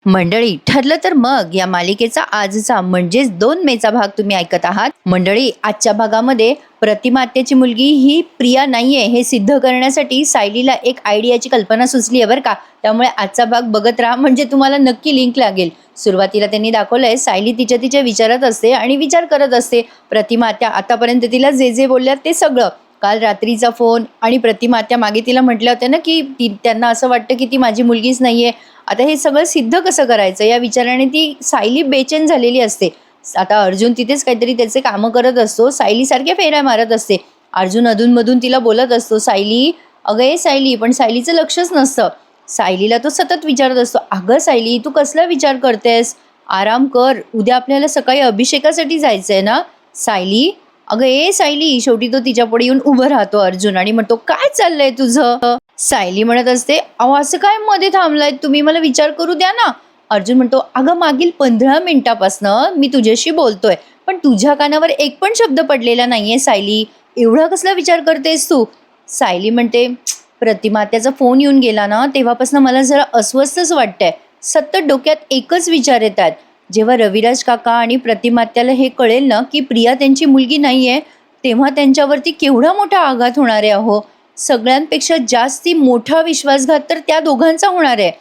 मंडळी, ठरलं तर मग या मालिकेचा आजचा म्हणजेच 2 मेचा भाग तुम्ही ऐकत आहात. मंडळी, आजच्या भागामध्ये प्रतिमा आत्याची मुलगी ही प्रिया नाहीये हे सिद्ध करण्यासाठी सायलीला एक आयडियाची कल्पना सुचली आहे बरं का. त्यामुळे आजचा भाग बघत राहा, म्हणजे तुम्हाला नक्की लिंक लागेल. सुरुवातीला त्यांनी दाखवलंय सायली तिच्या विचारात असते आणि विचार करत असते. प्रतिमा आत्या आतापर्यंत तिला जे जे बोलल्यात ते सगळं, काल रात्रीचा फोन आणि प्रतिमा आत्या मागे तिला म्हटल्या होत्या ना की त्यांना असं वाटतं की ती माझी मुलगीच नाहीये. आता हे सगळं सिद्ध कसं करायचं या विचाराने ती सायली बेचैन झालेली असते. आता अर्जुन तिथेच काहीतरी त्याचे कामं करत असतो. सायली सारख्या फेऱ्या मारत असते. अर्जुन अधूनमधून तिला बोलत असतो, सायली अगं ए सायली, पण सायलीचं लक्षच नसतं. सायलीला तो सतत विचारत असतो, अगं सायली तू कसला विचार करतेस, आराम कर, उद्या आपल्याला सकाळी अभिषेकासाठी जायचंय ना. सायली अगं ए सायली, शेवटी तो तिच्या पुढे येऊन उभं राहतो अर्जुन आणि म्हणतो, काय चाललंय तुझं. सायली म्हणत असते, अहो असं काय मध्ये थांबलाय तुम्ही, मला विचार करू द्या ना. अर्जुन म्हणतो, अगं मागील 15 मिनिटापासनं मी तुझ्याशी बोलतोय, पण तुझ्या कानावर एक पण शब्द पडलेला नाहीये सायली, एवढा कसला विचार करतेस तू. सायली म्हणते, प्रतिमा त्याचा फोन येऊन गेला ना तेव्हापासून मला जरा अस्वस्थच वाटतंय. सतत डोक्यात एकच विचार येतात. जेव्हा रविराज काका आणि प्रतिमात्याला हे कळेल ना की प्रिया त्यांची मुलगी नाहीये, तेव्हा त्यांच्यावरती केवढा मोठा आघात होणार आहे. अहो सगळ्यांपेक्षा जास्ती मोठा विश्वासघात तर त्या दोघांचा होणार आहे.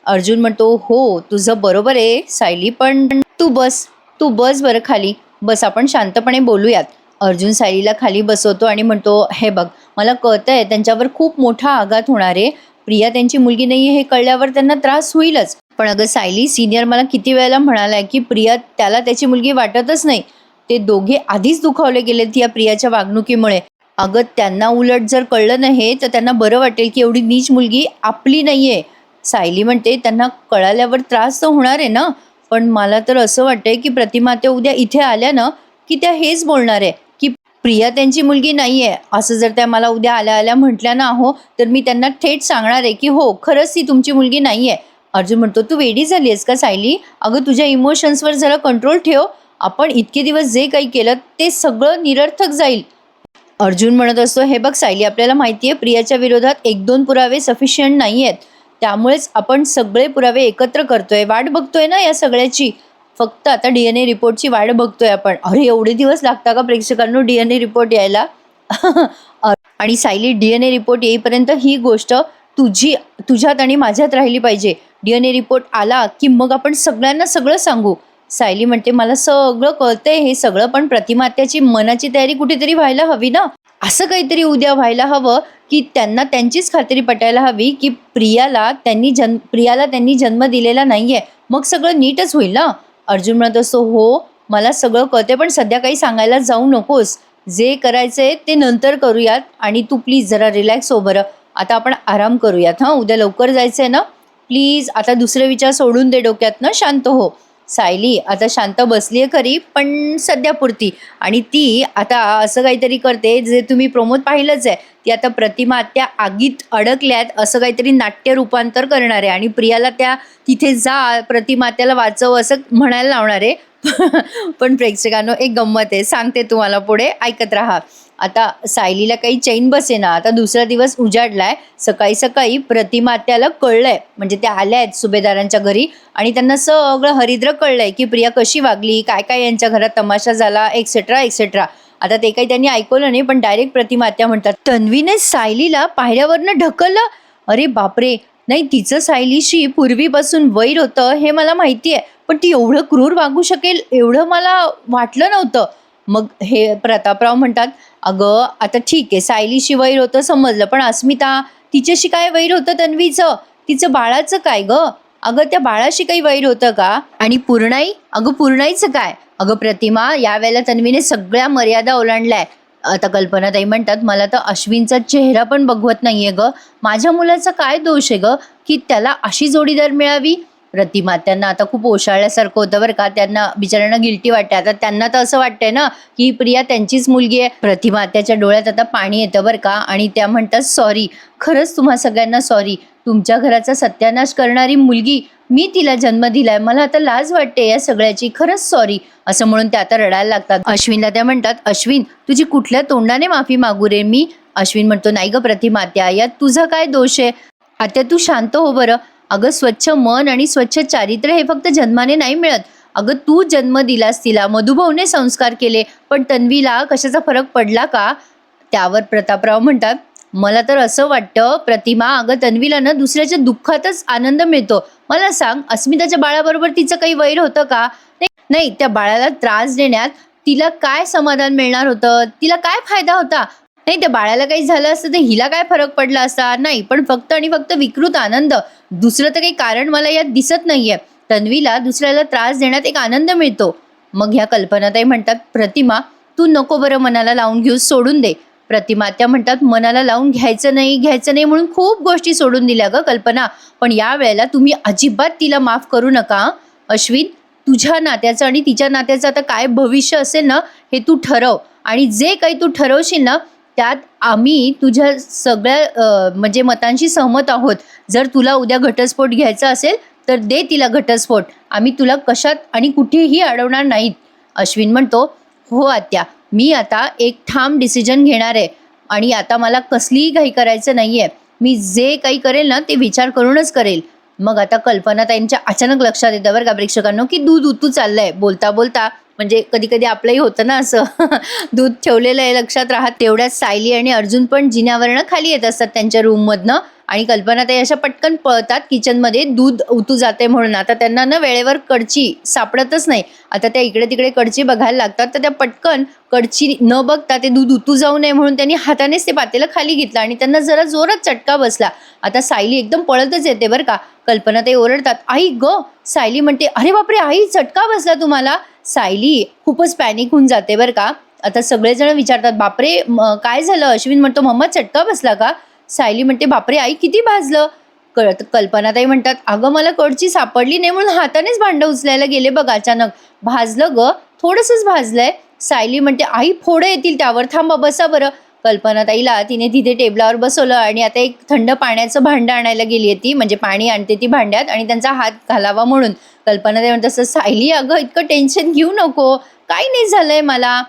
अर्जुन म्हणतो, हो तुझं बरोबर आहे सायली, पण तू बस बरं खाली बस, आपण शांतपणे बोलूयात. अर्जुन सायलीला खाली बसवतो आणि म्हणतो, हे बघ मला कळतंय त्यांच्यावर खूप मोठा आघात होणार आहे. प्रिया त्यांची मुलगी नाहीये हे कळल्यावर त्यांना त्रास होईलच. पण अगं सायली, सिनियर मला किती वेळेला म्हणालाय की प्रिया त्याला त्याची मुलगी वाटतच नाही. ते दोघे आधीच दुखावले गेलेत या प्रियाच्या वागणुकीमुळे. अगं त्यांना उलट जर कळलं नाही तर त्यांना बरं वाटेल की एवढी नीच मुलगी आपली नाहीये. सायली म्हणते, त्यांना कळाल्यावर त्रास तर होणार आहे ना, पण मला तर असं वाटतंय की प्रतिमा त्या उद्या इथे आल्या ना की त्या हेच बोलणार आहे की प्रिया त्यांची मुलगी नाहीये. असं जर त्या मला उद्या आल्या म्हटल्या ना हो, तर मी त्यांना थेट सांगणार आहे की हो खरंच ती तुमची मुलगी नाहीये. अर्जुन म्हणतो, तू वेडी झाली आहेस का सायली, अगं तुझ्या इमोशन्सवर जरा कंट्रोल ठेव. आपण इतके दिवस जे काही केलं ते सगळं निरर्थक जाईल. अर्जुन म्हणत असतो, हे बघ सायली, आपल्याला माहितीये प्रियाच्या विरोधात 1-2 पुरावे सफिशियंट नाही आहेत, त्यामुळेच आपण सगळे पुरावे एकत्र करतोय, वाट बघतोय ना या सगळ्याची. फक्त आता DNA रिपोर्टची वाट बघतोय आपण. अरे एवढे दिवस लागता का प्रेक्षकांनो DNA रिपोर्ट यायला. आणि सायली, DNA रिपोर्ट येईपर्यंत ही गोष्ट तुझ्यात आणि माझ्यात राहिली पाहिजे. DNA रिपोर्ट आला की मग आपण सगळ्यांना सगळं सांगू. सायली म्हणते, मला सगळं कळतंय हे सगळं, पण प्रतिमा आत्याची मनाची तयारी कुठेतरी व्हायला हवी ना. असं काहीतरी उद्या व्हायला हवं की त्यांना त्यांचीच खात्री पटायला हवी की प्रियाला त्यांनी जन्म दिलेला नाहीये, मग सगळं नीटच होईल ना. अर्जुन म्हणत असतो, हो मला सगळं कळते, पण सध्या काही सांगायला जाऊ नकोस, जे करायचंय ते नंतर करूयात आणि तू प्लीज जरा रिलॅक्स हो बरं. आता आपण आराम करूयात, हां उद्या लवकर जायचंय ना, प्लीज आता दुसरे विचार सोडून दे डोक्यात ना, शांत हो. सायली आता शांत बसली आहे खरी, पण सध्यापुरती. आणि ती आता असं काहीतरी करते जे तुम्ही प्रोमोत पाहिलंच आहे. ती आता प्रतिमा आत्या आगीत अडकल्यात असं काहीतरी नाट्य रूपांतर करणार आहे आणि प्रियाला त्या तिथे जा प्रतिमा आत्याला वाचव असं म्हणायला लावणार आहे. पण प्रेक्षकांनो एक गंमत आहे, सांगते तुम्हाला पुढे, ऐकत राहा. आता सायलीला काही चैन बसेना. आता दुसरा दिवस उजाडलाय. सकाळी सकाळी प्रतिमा आत्याला कळलंय, म्हणजे त्या आल्या आहेत सुभेदारांच्या घरी आणि त्यांना सगळं हरिद्र कळलंय की प्रिया कशी वागली, काय काय यांच्या घरात तमाशा झाला, एक्सेट्रा एक्सेट्रा. आता ते काही त्यांनी ऐकवलं नाही, पण डायरेक्ट प्रतिमा आत्या म्हणतात, तन्वीने सायलीला पायऱ्यावरनं ढकललं. अरे बापरे, नाही तिचं सायलीशी पूर्वीपासून वैर होतं हे मला माहिती आहे, पण ती एवढं क्रूर वागू शकेल एवढं मला वाटलं नव्हतं. मग हे प्रतापराव म्हणतात, अगं आता ठीक आहे सायलीशी वैर होतं समजलं, पण अस्मिता तिच्याशी काय वैर होतं तन्वीचं, तिचं बाळाचं काय ग, अगं त्या बाळाशी काही वैर होतं का. आणि पूर्णाई, अगं पूर्णाईचं काय. अगं प्रतिमा, यावेळेला तन्वीने सगळ्या मर्यादा ओलांडल्याय. आता कल्पनाताई म्हणतात, मला तर अश्विनचा चेहरा पण बघवत नाहीये ग, माझ्या मुलाचा काय दोष आहे ग की त्याला अशी जोडीदार मिळावी. प्रतिमा त्यांना आता खूप ओशाळल्यासारखं होतं बरं का, त्यांना बिचाऱ्यांना गिल्टी वाटते. आता त्यांना तर असं वाटतंय ना की प्रिया त्यांचीच मुलगी आहे. प्रतिमा त्याच्या डोळ्यात आता पाणी येतं बरं का, आणि त्या म्हणतात, सॉरी, खरंच तुम्हा सगळ्यांना सॉरी, तुमच्या घराचा सत्यानाश करणारी मुलगी मी तिला जन्म दिलाय, मला आता लाज वाटते या सगळ्याची, खरंच सॉरी, असं म्हणून त्या आता रडायला लागतात. अश्विनला त्या म्हणतात, अश्विन तुझी कुठल्या तोंडाने माफी मागू रे मी. अश्विन म्हणतो, नाही ग प्रतिमा आत्या, यात तुझा काय दोष आहे. आत्या तू शांत हो बरं. अगं स्वच्छ मन आणि स्वच्छ चारित्र्य हे फक्त जन्माने नाही मिळत. अगं तू जन्म दिलास तिला, मधुभाऊने संस्कार केले, पण तन्वीला कशाचा फरक पडला का? त्यावर प्रतापराव म्हणतात, मला तर असं वाटतं प्रतिमा, अगं तन्वीला ना दुसऱ्याच्या दुःखातच आनंद मिळतो. मला सांग, अस्मिताच्या बाळाबरोबर तिचं काही वैर होतं का? नाही, त्या बाळाला त्रास देण्यात तिला काय समाधान मिळणार होतं? तिला काय फायदा होता? नाही, त्या बाळाला काही झालं असतं तर हिला काय फरक पडला असता? नाही, पण फक्त आणि फक्त विकृत आनंद. दुसरं तर काही कारण मला यात दिसत नाहीये. तन्वीला दुसऱ्याला त्रास देण्यात एक आनंद मिळतो. मग ह्या कल्पनाताई म्हणतात, प्रतिमा तू नको बरं मनाला लावून घेऊ, सोडून दे. प्रतिमा त्या म्हणतात, मनाला लावून घ्यायचं नाही म्हणून खूप गोष्टी सोडून दिल्या ग कल्पना, पण या वेळेला तुम्ही अजिबात तिला माफ करू नका. अश्विन, तुझ्या नात्याचं आणि तिच्या नात्याचं आता काय भविष्य असेल ना, हे तू ठरव. आणि जे काही तू ठरवशील ना, त्यात आम्ही तुझ्या सगळ्या म्हणजे मतांशी सहमत आहोत. जर तुला उद्या घटस्फोट घ्यायचा असेल तर दे तिला घटस्फोट, आम्ही तुला कशात आणि कुठेही अडवणार नाहीत. अश्विन म्हणतो, हो आत्या, मी आता एक ठाम डिसिजन घेणार आहे आणि आता मला कसलीही घाई करायचं नाहीये. मी जे काही करेल ना ते विचार करूनच करेल. मग आता कल्पनाताईंच्या अचानक लक्षात येतं बरं का प्रेक्षकांनो, की दूध उतू चाललंय. बोलता बोलता म्हणजे कधी कधी आपलंही होतं ना असं दूध ठेवलेलं आहे लक्षात राहत. तेवढ्यात सायली आणि अर्जुन पण जिन्यावरनं खाली येत असतात त्यांच्या रूममधनं, आणि कल्पनाताई अशा पटकन पळतात किचनमध्ये दूध उतू जाते म्हणून. आता त्यांना ना वेळेवर कडची सापडतच नाही. आता त्या इकडे तिकडे कडची बघायला लागतात, तर त्या पटकन कडची न बघता ते दूध उतू जाऊ नये म्हणून त्यांनी हातानेच ते पातेलं खाली घेतलं आणि त्यांना जरा जोरात चटका बसला. आता सायली एकदम पळतच येते बरं का. कल्पनाताई ओरडतात, आई ग. सायली म्हणते, अरे बापरे आई, चटका बसला तुम्हाला? सायली खूपच पॅनिक होऊन जाते बरं का. आता सगळेजण विचारतात, बापरे काय झालं? अश्विन म्हणतो, मम्मा चटका बसला का? सायली म्हणते, बापरे आई, किती भाजलं? कल्पनाताई म्हणतात, अगं मला कडची सापडली नाही म्हणून हातानेच भांडं उचलायला गेले बघ, अचानक भाजलं ग, थोडंसंच भाजलंय. सायली म्हणते, आई फोडं येतील त्यावर, थांबा बसा बरं. कल्पनाताईला तिने तिथे टेबलावर बसवलं आणि आता एक थंड पाण्याचं भांडं आणायला गेली आहे ती, म्हणजे पाणी आणते ती भांड्यात आणि त्यांचा हात घालावा म्हणून. कल्पनाताई म्हणतात, तसं सायली अगं इतकं टेन्शन घेऊ नको, काही नाही झालंय मला.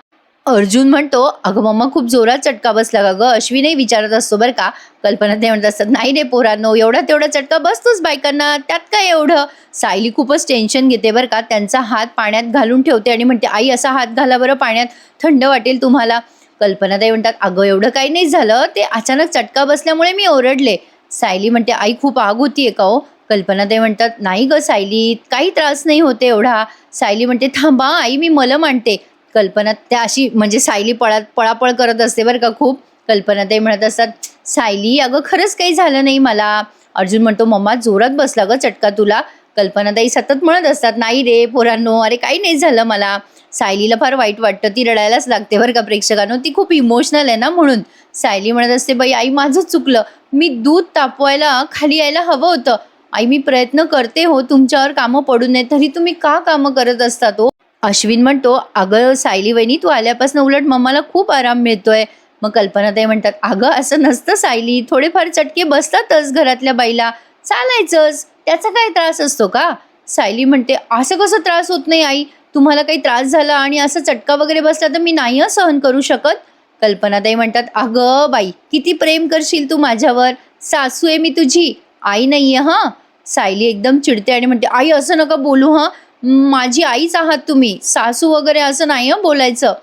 अर्जुन म्हणतो, अगं मम्मा खूप जोरात चटका बसला का ग? अश्विनही विचारत असतो बरं का. कल्पनाताई म्हणत असतात, नाही रे पोरांनो, एवढा तेवढा चटका बसतोच बायकांना, त्यात काय एवढं. सायली खूपच टेन्शन घेते बरं का. त्यांचा हात पाण्यात घालून ठेवते आणि म्हणते, आई असा हात घाला बरं पाण्यात, थंड वाटेल तुम्हाला. कल्पनाताई म्हणतात, अगं एवढं काही नाही झालं, ते अचानक चटका बसल्यामुळे मी ओरडले. सायली म्हणते, आई खूप आग होतीये का हो? कल्पनाताई म्हणतात, नाही ग सायली, काही त्रास नाही होते एवढा. सायली म्हणते, थांबा आई, मी मलम आणते. कल्पना त्या अशी म्हणजे सायली पळापळ करत असते बरं का खूप. कल्पनाताई म्हणत असतात, सायली अगं खरंच काही झालं नाही मला. अर्जुन म्हणतो, मम्मा जोरात बसला ग चटका तुला. कल्पनाताई सतत म्हणत असतात, नाही रे पोरांनो, अरे काही नाही झालं मला. सायलीला फार वाईट वाटतं, ती रडायलाच लागते बरं का प्रेक्षकांनो, ती खूप इमोशनल आहे ना म्हणून. सायली म्हणत असते, बाई आई माझंच चुकलं, मी दूध तापवायला खाली यायला हवं होतं. आई मी प्रयत्न करते हो तुमच्यावर कामं पडू नये, तरी तुम्ही का कामं करत असतात हो? अश्विन म्हणतो, अगं सायली वहिनी, तू आल्यापासून उलट मम्माला खूप आराम मिळतोय. मग कल्पनाताई म्हणतात, अगं असं नसतं सायली, थोडेफार चटके बसतातच घरातल्या बाईला, चालायचंच, त्याचा काय त्रास असतो का? सायली म्हणते, असं कसं त्रास होत नाही आई, तुम्हाला काही त्रास झाला आणि असं चटका वगैरे बसला तर मी नाही सहन करू शकत. कल्पनाताई म्हणतात, अगं बाई किती प्रेम करशील तू माझ्यावर, सासू आहे मी तुझी, आई नाहीये हां. सायली एकदम चिडते आणि म्हणते, आई असं नका बोलू हां, माझी आईच आहात तुम्ही, सासू वगैरे असं नाही हं बोलायचं.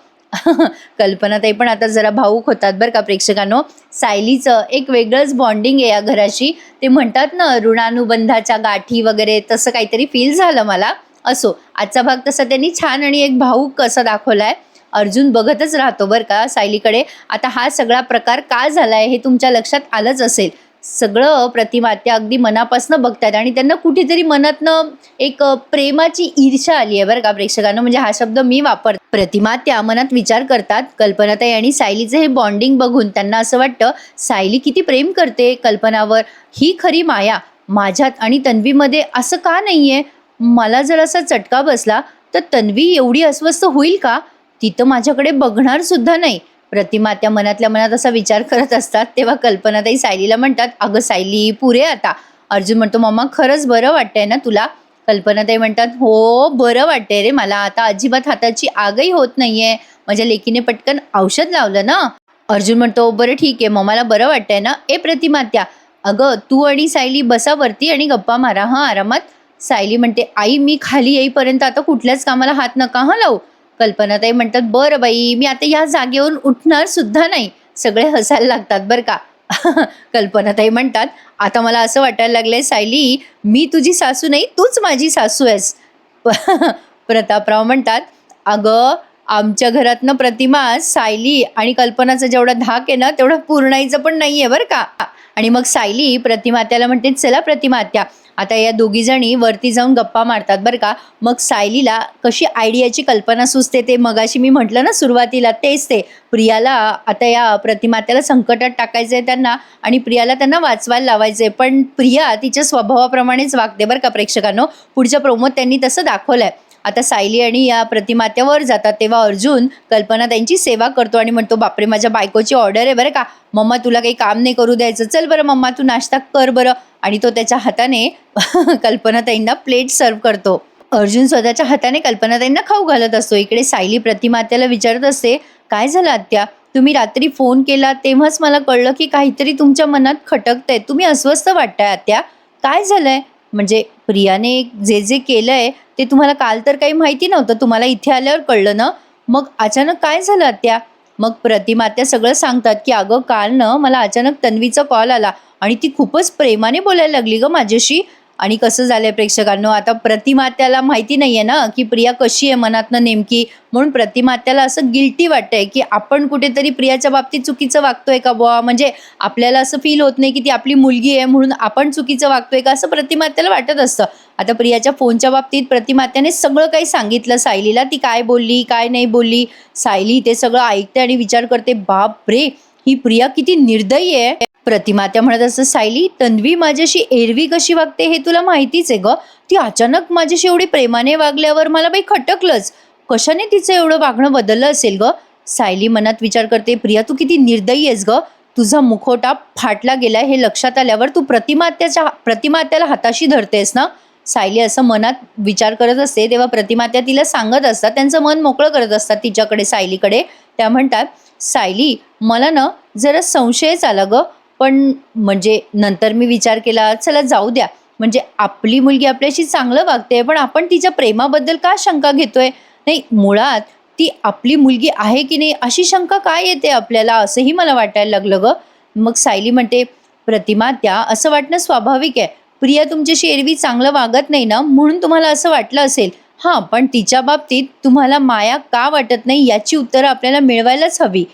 कल्पनाताई पण आता जरा भावूक होतात बरं का प्रेक्षकांनो. सायलीचं एक वेगळंच बॉन्डिंग आहे या घराशी. ते म्हणतात ना ऋणानुबंधाच्या गाठी वगैरे, तसं काहीतरी फील झालं मला. असो, आजचा भाग तसा त्यांनी छान आणि एक भावूक कसा दाखवलाय. अर्जुन बघतच राहतो बरं का सायलीकडे. आता हा सगळा प्रकार का झालाय हे तुमच्या लक्षात आलंच असेल. सगळं प्रतिमा त्या अगदी मनापासून बघतात आणि त्यांना कुठेतरी मनातनं एक प्रेमाची ईर्ष्या आली आहे बरं का प्रेक्षकांना, म्हणजे हा शब्द मी वापरते. प्रतिमा त्या मनात विचार करतात कल्पनाताई आणि सायलीचं हे बॉन्डिंग बघून त्यांना असं वाटतं, सायली किती प्रेम करते कल्पनावर, ही खरी माया माझ्यात आणि तन्वीमध्ये असं का नाहीये? मला जर असा चटका बसला तर तन्वी एवढी अस्वस्थ होईल का? ती तर माझ्याकडे बघणार सुद्धा नाही. प्रतिमा त्या मनातल्या मनात असा विचार करत असतात. तेव्हा कल्पनाताई सायलीला म्हणतात, अगं सायली पुरे आता. अर्जुन म्हणतो, मम्मा खरंच बरं वाटतंय ना तुला? कल्पनाताई म्हणतात, हो बरं वाटतंय रे मला, आता अजिबात हाताची आगही होत नाहीये. माझ्या लेकीने पटकन औषध लावलं ना. अर्जुन म्हणतो, बरं ठीक आहे, मम्माला बरं वाटतंय ना? ए प्रतिमा त्या अगं तू आणि सायली बसा वरती आणि गप्पा मारा हां आरामात. सायली म्हणते, आई मी खाली येईपर्यंत आता कुठल्याच कामाला हात नका हां लावू. कल्पनाताई म्हणतात, बरं बाई मी आता या जागेवरून उठणार सुद्धा नाही. सगळे हसायला लागतात बरं का. कल्पनाताई म्हणतात, आता मला असं वाटायला लागलंय सायली, मी तुझी सासू नाही तूच माझी सासू आहेस. प्रतापराव म्हणतात, अगं आमच्या घरातनं प्रतिमा सायली आणि कल्पनाचा जेवढा धाक आहे ना तेवढा पूर्णाईचं पण नाहीये बरं का. आणि मग सायली प्रतिमात्याला म्हणते, चला प्रतिमात्या आता या दोघी जणी वरती जाऊन गप्पा मारतात बरं का. मग सायलीला कशी आयडियाची कल्पना सुचते ते मगाशी मी म्हटलं ना सुरुवातीला, तेच ते प्रियाला आता या प्रतिमात्याला संकटात टाकायचंय त्यांना आणि प्रियाला त्यांना वाचवायला लावायचंय. पण प्रिया तिच्या स्वभावाप्रमाणेच वागते बरं का प्रेक्षकांनो. पुढच्या प्रोमोत त्यांनी तसं दाखवलंय. आता सायली आणि या प्रतिमात्यावर जातात तेव्हा अर्जुन कल्पना त्यांची सेवा करतो आणि म्हणतो, बापरे माझ्या बायकोची ऑर्डर आहे बरं का, मम्मा तुला काही काम नाही करू द्यायचं, चल बरं मम्मा तू नाश्ता कर बरं. आणि तो त्याच्या हाताने कल्पनाताईंना प्लेट सर्व करतो. अर्जुन स्वतःच्या हाताने कल्पनाताईंना खाऊ घालत असतो. इकडे सायली प्रतिमात्याला विचारत असते, काय झालं आत्या, तुम्ही रात्री फोन केला तेव्हाच मला कळलं की काहीतरी तुमच्या मनात खटकतंय, तुम्ही अस्वस्थ वाटताय आत्या, काय झालंय. म्हणजे प्रियाने जे जे केलंय ते तुम्हाला काल तर काही माहिती नव्हतं, तुम्हाला इथे आल्यावर कळलं ना, मग अचानक काय झालं आत्या. मग प्रतिमात्या सगळं सांगतात की अगं काल ना मला अचानक तन्वीचा कॉल आला आणि ती खूपच प्रेमाने बोलायला लागली ग माझ्याशी. आणि कसं झालंय प्रेक्षकांनो, आता प्रतिमात्याला माहिती नाहीये ना की प्रिया कशी आहे मनातनं नेमकी, म्हणून प्रतिमात्याला असं गिल्टी वाटतंय की आपण कुठेतरी प्रियाच्या बाबतीत चुकीचं वागतोय का बुवा, म्हणजे आपल्याला असं फील होत नाही की ती आपली मुलगी आहे म्हणून आपण चुकीचं वागतोय का, असं प्रतिमात्याला वाटत असतं. आता प्रियाच्या फोनच्या बाबतीत प्रतिमात्याने सगळं काही सांगितलं सायलीला, ती काय बोलली काय नाही बोलली. सायली ते सगळं ऐकते आणि विचार करते, बाप रे ही प्रिया किती निर्दयी आहे. प्रतिमात्या म्हणत असं, सायली तन्वी माझ्याशी एरवी कशी वागते हे तुला माहितीच आहे ग, ती अचानक माझ्याशी एवढी प्रेमाने वागल्यावर मला बाई खटकलंच, कशाने तिचं एवढं वागणं बदललं असेल ग. सायली मनात विचार करते, प्रिया तू किती निर्दयी आहेस ग, तुझा मुखवटा फाटला गेलाय हे लक्षात आल्यावर तू प्रतिमात्याला हाताशी धरतेस ना. सायली असं मनात विचार करत असते तेव्हा प्रतिमात्या तिला सांगत असतात, त्यांचं मन मोकळं करत असतात तिच्याकडे सायलीकडे. त्या म्हणतात, सायली मला ना जरा संशयच आला ग, पण म्हणजे नंतर मी विचार केला चला जाऊ द्या, म्हणजे आपली मुलगी आपल्याशी चांगलं वागते पण आपण तिच्या प्रेमाबद्दल का शंका घेतोय. नाही मुळात ती आपली मुलगी आहे की नाही अशी शंका काय येते आपल्याला, असंही मला वाटायला लागलं ग. मग सायली म्हणते, प्रतिमा त्या असं वाटणं स्वाभाविक आहे, प्रिया तुमच्याशी एरवी चांगलं वागत नाही ना म्हणून तुम्हाला असं वाटलं असेल. हां पण तिच्या बाबतीत तुम्हाला माया का वाटत नाही याची उत्तरं आपल्याला मिळवायलाच हवी.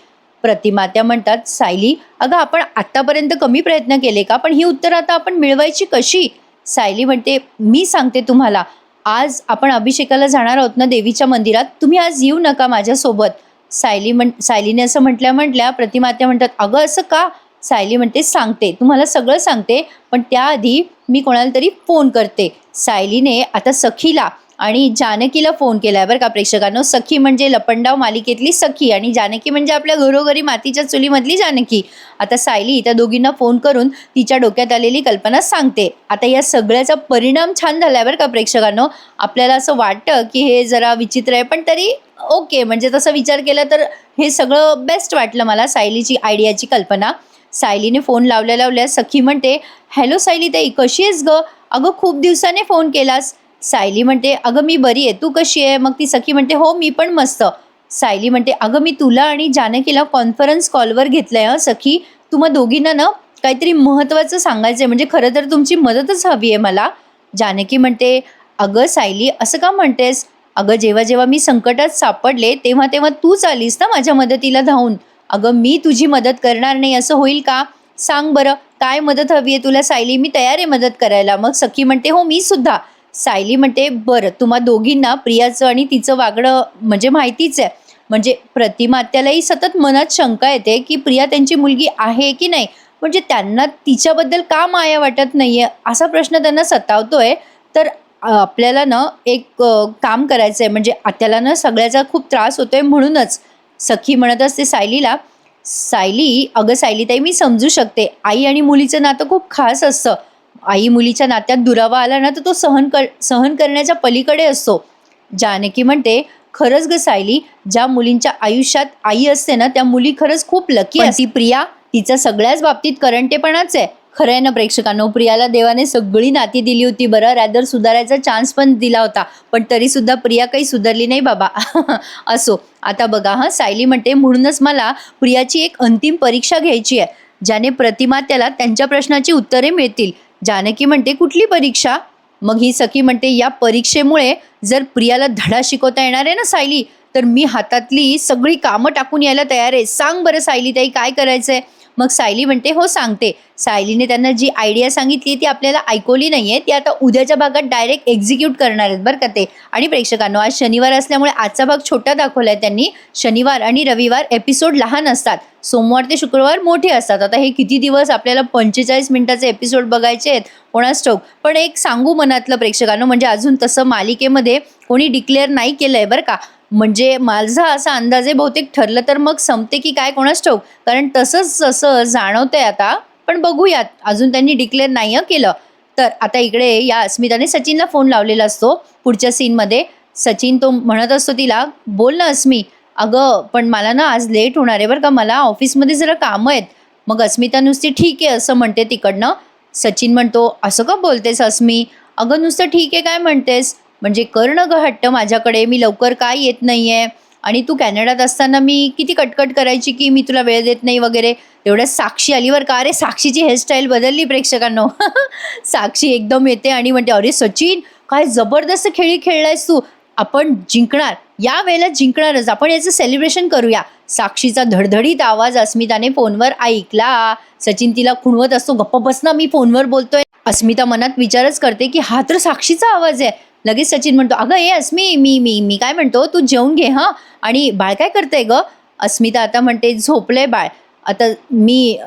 प्रतिमात्या म्हणतात, सायली अगं आपण आत्तापर्यंत कमी प्रयत्न केले का, पण ही उत्तरं आता आपण मिळवायची कशी. सायली म्हणते, मी सांगते तुम्हाला, आज आपण अभिषेकाला जाणार आहोत ना देवीच्या मंदिरात, तुम्ही आज येऊ नका माझ्यासोबत. सायलीने असं म्हटल्या प्रतिमात्या म्हणतात, अगं असं का. सायली म्हणते, सांगते तुम्हाला सगळं सांगते, पण त्याआधी मी कोणाला तरी फोन करते. सायलीने आता सखीला आणि जानकीला फोन केलाय बरं का प्रेक्षकांनो. सखी म्हणजे लपंडाव मालिकेतली सखी आणि जानकी म्हणजे आपल्या घरोघरी मातीच्या चुलीमधली जानकी. आता सायली त्या दोघींना फोन करून तिच्या डोक्यात आलेली कल्पना सांगते. आता या सगळ्याचा परिणाम छान झालाय बरं का प्रेक्षकांनो. आपल्याला असं वाटतं की हे जरा विचित्र आहे पण तरी ओके, म्हणजे तसा विचार केला तर हे सगळं बेस्ट वाटलं मला, सायलीची आयडियाची कल्पना. सायलीने फोन लावल्या सखी म्हणते, हॅलो सायली ताई कशी आहेस ग, अगं खूप दिवसाने फोन केलास. सायली म्हणते, अगं मी बरी आहे, तू कशी आहे. मग ती सखी म्हणते, हो मी पण मस्त. सायली म्हणते, अगं मी तुला आणि जानकीला कॉन्फरन्स कॉलवर घेतलंय हं सखी, तुम्हा दोघींना ना काहीतरी महत्त्वाचं सांगायचं आहे, म्हणजे खरं तर तुमची मदतच हवी आहे मला. जानकी म्हणते, अगं सायली असं का म्हणतेस, अगं जेव्हा जेव्हा मी संकटात सापडले तेव्हा तेव्हा तूच आलीस ना माझ्या मदतीला धावून, अगं मी तुझी मदत करणार नाही असं होईल का, सांग बरं काय मदत हवी आहे तुला सायली, मी तयार आहे मदत करायला. मग सखी म्हणते, हो मी सुद्धा. सायली म्हणते, बरं तुम्हा दोघींना प्रियाचं आणि तिचं वागणं म्हणजे माहितीच आहे, म्हणजे प्रतिमात्यालाही सतत मनात शंका येते की प्रिया त्यांची मुलगी आहे की नाही, म्हणजे त्यांना तिच्याबद्दल का माया वाटत नाहीये असा प्रश्न त्यांना सतावतोय. तर आपल्याला ना एक काम करायचं आहे, म्हणजे त्याला ना सगळ्याचा खूप त्रास होतोय. म्हणूनच सखी म्हणत असते सायलीला, सायली अगं सायलीताई मी समजू शकते, आई आणि मुलीचं नातं खूप खास असतं, आई मुलीच्या नात्यात दुरावा आला ना तर तो सहन करण्याच्या पलीकडे असतो. जानकी म्हणते, खरंच ग सायली, ज्या मुलींच्या आयुष्यात आई असते ना त्या मुली खरंच खूप लकी असते. प्रिया तिचा सगळ्याच बाबतीत करंटेपणाच आहे, खरं आहे ना प्रेक्षकांनो, प्रियाला देवाने सगळी नाती दिली होती बरं, रॅदर सुधारायचा चान्स पण दिला होता, पण तरी सुद्धा प्रिया काही सुधारली नाही बाबा. असो, आता बघा सायली म्हणते म्हणूनच मला प्रियाची एक अंतिम परीक्षा घ्यायची आहे, ज्याने प्रतिमा त्याला त्यांच्या प्रश्नाची उत्तरे मिळतील. जानकी म्हणते कुठली परीक्षा? मग ही सखी म्हणते या परीक्षेमुळे जर प्रियाला धडा शिकवता येणार आहे ना सायली, तर मी हातातली सगळी कामं टाकून यायला तयार आहे. सांग बरं सायली ताई काय करायचंय? मग सायली म्हणते हो सांगते. सायलीने त्यांना जी आयडिया सांगितली ती आपल्याला ऐकवली नाहीये, ती आता उद्याच्या भागात डायरेक्ट एक्झिक्यूट करणार आहेत बरं का ते. आणि प्रेक्षकांनो, आज शनिवार असल्यामुळे आजचा भाग छोटा दाखवलाय त्यांनी. शनिवार आणि रविवार एपिसोड लहान असतात, सोमवार ते शुक्रवार मोठे असतात. आता हे किती दिवस आपल्याला 45 मिनिटाचे एपिसोड बघायचे आहेत कोणास ठाऊक. पण एक सांगू मनातलं प्रेक्षकांनो, म्हणजे अजून तसं मालिकेमध्ये कोणी डिक्लेअर नाही केलंय बरं का. म्हणजे माझा असा अंदाज आहे, बहुतेक ठरलं तर मग संपते की काय कोणास ठाऊक, कारण तसंच असं जाणवतंय आता. पण बघूयात, अजून त्यांनी डिक्लेअर नाही केलं. तर आता इकडे या अस्मिताने सचिनला फोन लावलेला असतो पुढच्या सीनमध्ये. सचिन तो म्हणत असतो तिला, बोल ना अस्मी. अगं पण मला ना आज लेट होणार आहे बरं का, मला ऑफिसमध्ये जरा कामं आहेत. मग अस्मिता नुसती ठीक आहे असं म्हणते तिकडनं. सचिन म्हणतो असं का बोलतेस अस्मी? अगं नुसतं ठीक आहे काय म्हणतेस? म्हणजे कर ना गं हट्ट माझ्याकडे, मी लवकर काय येत नाही आहे. आणि तू कॅनडात असताना मी किती कटकट करायची की मी तुला वेळ देत नाही वगैरे. तेवढ्यात साक्षी आली बरं का. अरे साक्षीची हेअरस्टाईल बदलली प्रेक्षकांनो. साक्षी एकदम येते आणि म्हणते अरे सचिन काय जबरदस्त खेळी खेळलायस तू, आपण जिंकणार, या वेळेला जिंकणारच, आपण याचं सेलिब्रेशन करूया. साक्षीचा धडधडीत आवाज अस्मिताने फोनवर ऐकला. सचिन तिला खुणवत असतो गप्प बस ना, मी फोनवर बोलतोय. अस्मिता मनात विचारच करते की हा तर साक्षीचा आवाज आहे. लगेच सचिन म्हणतो अगं ए अस्मी, मी मी मी काय म्हणतो, तू जेवून घे हां. आणि बाळ काय करतंय गं? अस्मिता आता म्हणते झोपलंय बाळ, आता मी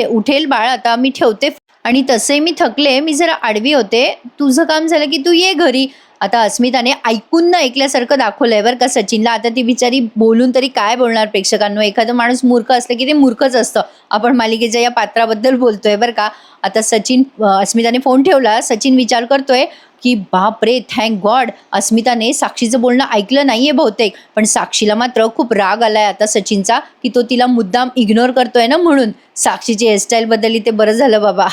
उठेल बाळ, आता मी ठेवते. आणि तसे मी थकले, मी जरा आडवी होते, तुझं काम झालं की तू ये घरी. आता अस्मिताने ऐकून न ऐकल्यासारखं दाखवलंय बरं का सचिनला. आता ती बिचारी बोलून तरी काय बोलणार प्रेक्षकांनो, एखादं माणूस मूर्ख असलं की ते मूर्खच असतं. आपण मालिकेच्या या पात्राबद्दल बोलतोय बरं का. आता अस्मिताने फोन ठेवला. सचिन विचार करतोय की बापरे, थँक गॉड अस्मिताने साक्षीचं बोलणं ऐकलं नाहीये बहुतेक. पण साक्षीला मात्र खूप राग आलाय आता सचिनचा, की तो तिला मुद्दाम इग्नोर करतोय ना म्हणून. साक्षीची हेअरस्टाईल बदलली ते बरं झालं बाबा.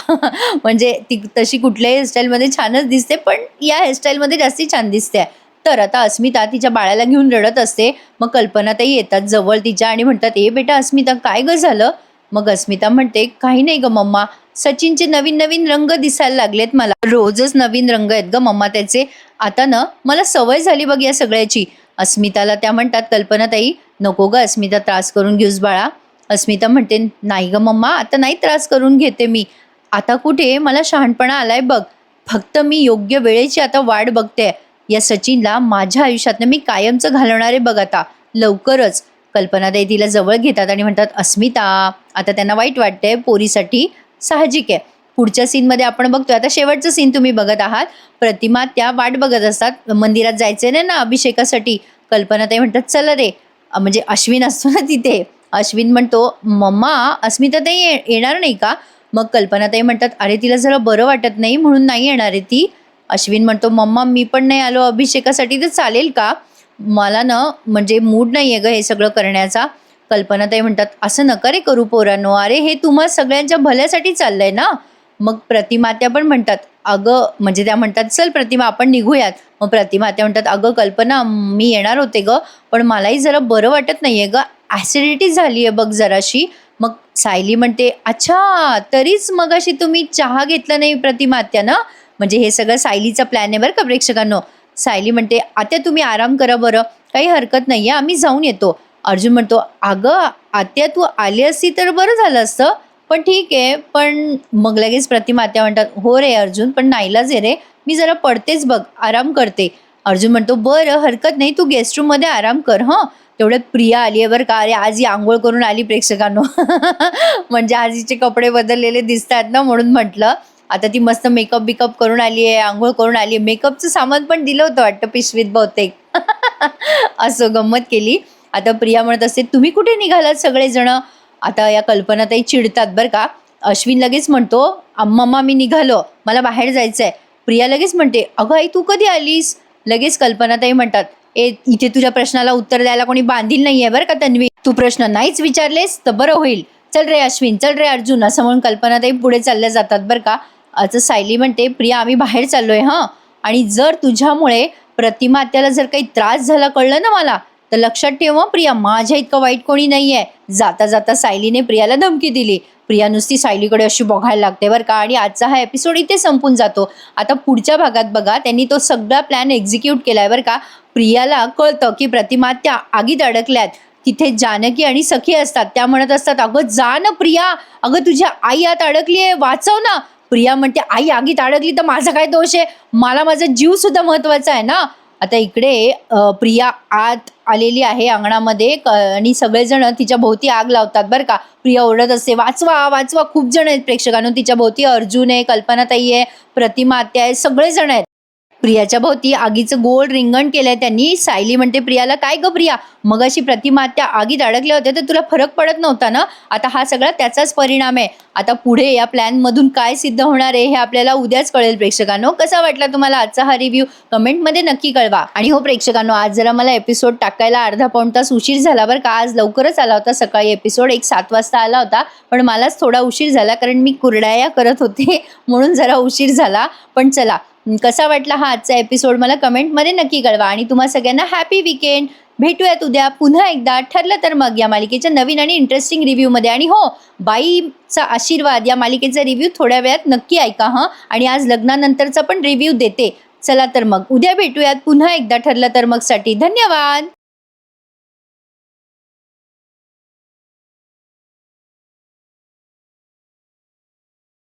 म्हणजे ती तशी कुठल्याही हेअरस्टाईलमध्ये छानच दिसते, पण या हेअरस्टाईलमध्ये जास्ती छान दिसते. तर आता अस्मिता तिच्या बाळाला घेऊन रडत असते. मग कल्पनाताई येतात जवळ तिच्या आणि म्हणतात ए बेटा अस्मिता काय गं झालं? मग अस्मिता म्हणते काही नाही ग मम्मा, सचिनचे नवीन नवीन रंग दिसायला लागलेत मला. रोजच नवीन रंग आहेत ग मम्मा त्याचे. आता ना मला सवय झाली बघ या सगळ्याची. अस्मिताला त्या म्हणतात कल्पनाताई नको ग अस्मिता, त्रास करून घेऊस बाळा. अस्मिता म्हणते नाही ग मम्मा, आता नाही त्रास करून घेते मी. आता कुठे मला शहाणपणा आलाय बघ. फक्त मी योग्य वेळेची आता वाट बघते. या सचिनला माझ्या आयुष्यातनं मी कायमचं घालवणार आहे बघ आता लवकरच. कल्पनाताई तिला जवळ घेतात आणि म्हणतात अस्मिता, आता त्यांना वाईट वाटतंय पोरीसाठी, साहजिक आहे. पुढच्या सीनमध्ये आपण बघतोय, आता शेवटचं सीन तुम्ही बघत आहात. प्रतिमा त्या वाट बघत असतात, मंदिरात जायचंय ना अभिषेकासाठी. कल्पनाताई म्हणतात चला रे, म्हणजे अश्विन असतो ना तिथे. अश्विन म्हणतो मम्मा अस्मिताताई येणार नाही का? मग कल्पनाताई म्हणतात अरे तिला जरा बरं वाटत नाही म्हणून नाही येणार आहे ती. अश्विन म्हणतो मम्मा मी पण नाही आलो अभिषेकासाठी तर चालेल का? मला ना म्हणजे मूड नाही आहे ग हे सगळं करण्याचा. कल्पनाताई म्हणतात असं नका रे करू पोरांनो, अरे हे तुम्हा सगळ्यांच्या भल्यासाठी चाललंय ना. मग प्रतिमात्या पण म्हणतात अगं, म्हणजे त्या म्हणतात चल प्रतिमा आपण निघूयात. मग प्रतिमात्या म्हणतात अगं कल्पना मी येणार होते ग, पण मलाही जरा बरं वाटत नाहीये ग, ॲसिडिटी झाली आहे बघ जराशी. मग सायली म्हणते अच्छा तरीच मगाशी तुम्ही चहा घेतला नाही प्रतिमात्या ना. म्हणजे हे सगळं सायलीचा प्लॅन आहे बरं का प्रेक्षकांनो. सायली म्हणते आत्या तुम्ही आराम करा बरं, काही हरकत नाही आहे, आम्ही जाऊन येतो. अर्जुन म्हणतो अगं आत्या तू आली असती तर बरं झालं असतं, पण ठीक आहे. पण मग लगेच प्रतिमा आत्या म्हणतात हो रे अर्जुन, पण नाईलाज आहे रे, मी जरा पडतेच बघ, आराम करते. अर्जुन म्हणतो बरं हरकत नाही, तू गेस्ट रूममध्ये आराम कर हं. तेवढ्यात प्रिया आली आहे बरं का. अरे आज ही आंघोळ करून आली प्रेक्षकांनो. म्हणजे आजीचे कपडे बदललेले दिसतात ना म्हणून म्हटलं. आता ती मस्त मेकअप बिकअप करून आली आहे, आंघोळ करून आली आहे. मेकअपचं सामान पण दिलं होतं वाटतं पिशवीत बहुतेक. असं गंमत केली. आता प्रिया म्हणत असते तुम्ही कुठे निघालात सगळेजण? आता या कल्पनाताई चिडतात बरं का. अश्विन लगेच म्हणतो मम्मा मी निघालो, मला बाहेर जायचं आहे. प्रिया लगेच म्हणते अगं आई तू कधी आलीस? लगेच कल्पनाताई म्हणतात इथे तुझ्या प्रश्नाला उत्तर द्यायला कोणी बांधील नाही आहे बरं का तन्वी, तू प्रश्न नाहीच विचारलेस तर बरं होईल. चल रे अश्विन, चल रे अर्जुन, असं म्हणून कल्पनाताई पुढे चालल्या जातात बरं का. आता सायली म्हणते, प्रिया आम्ही बाहेर चाललोय हां, आणि जर तुझ्यामुळे प्रतिमा आत्याला जर काही त्रास झाला कळलं ना मला, तर लक्षात ठेव हं प्रिया, माझ्या इतकं वाईट कोणी नाहीये. जाता जाता सायलीने प्रियाला धमकी दिली. प्रिया नुसती सायलीकडे अशी बघायला लागते बरं का. आणि आजचा हा एपिसोड इथे संपून जातो. आता पुढच्या भागात बघा, त्यांनी तो सगळा प्लॅन एक्झिक्यूट केलाय बरं का. प्रियाला कळतं की प्रतिमा आत्या आगीत अडकल्यात. तिथे जानकी आणि सखी असतात. त्या म्हणत असतात, अगं जा ना प्रिया, अगं तुझ्या आई आत अडकलीये, वाचव ना. प्रिया म्हणते, आई आगीत अडकली तर माझा काय दोष आहे, मला माझा जीव सुद्धा महत्वाचा आहे ना. आता इकडे प्रिया आत आलेली आहे अंगणामध्ये आणि सगळेजण तिच्या भोवती आग लावतात बरं का. प्रिया ओरडत असते, वाचवा वाचवा. खूप जण आहेत प्रेक्षकांनो तिच्या भोवती. अर्जुन आहे, कल्पनाताई आहे, प्रतिमा आत्या आहे, सगळेजण आहेत. प्रियाच्या भोवती आगीचं गोल रिंगण केलंय त्यांनी. सायली म्हणते प्रियाला, काय ग प्रिया, मगाशी प्रतिमा आत्या आगीत अडकल्या होत्या तर तुला फरक पडत नव्हता ना. आता हा सगळा त्याचाच परिणाम आहे. आता पुढे या प्लॅन मधून काय सिद्ध होणार आहे हे आपल्याला उद्याच कळेल प्रेक्षकांनो. कसा वाटला तुम्हाला आजचा हा रिव्ह्यू कमेंटमध्ये नक्की कळवा. आणि हो प्रेक्षकांनो, आज जरा मला एपिसोड टाकायला अर्धा पाऊण तास उशीर झाला बरं का. आज लवकरच आला होता, सकाळी एपिसोड 7 वाजता आला होता, पण मलाच थोडा उशीर झाला कारण मी कुरडया करत होते म्हणून जरा उशीर झाला. पण चला, कसा वाटला हा आजचा एपिसोड मला कमेंटमध्ये नक्की कळवा. आणि तुम्हा सगळ्यांना हॅपी वीकेंड. भेटूयात उद्या पुन्हा एकदा, ठरलं तर मग या मालिकेच्या नवीन आणि इंटरेस्टिंग रिव्ह्यूमध्ये. आणि हो, बाईचा आशीर्वाद या मालिकेचा रिव्ह्यू थोड्या वेळात नक्की ऐका हां. आणि आज लग्नानंतरचा पण रिव्ह्यू देते. चला तर मग उद्या भेटूयात पुन्हा एकदा, ठरलं तर मग साठी. धन्यवाद.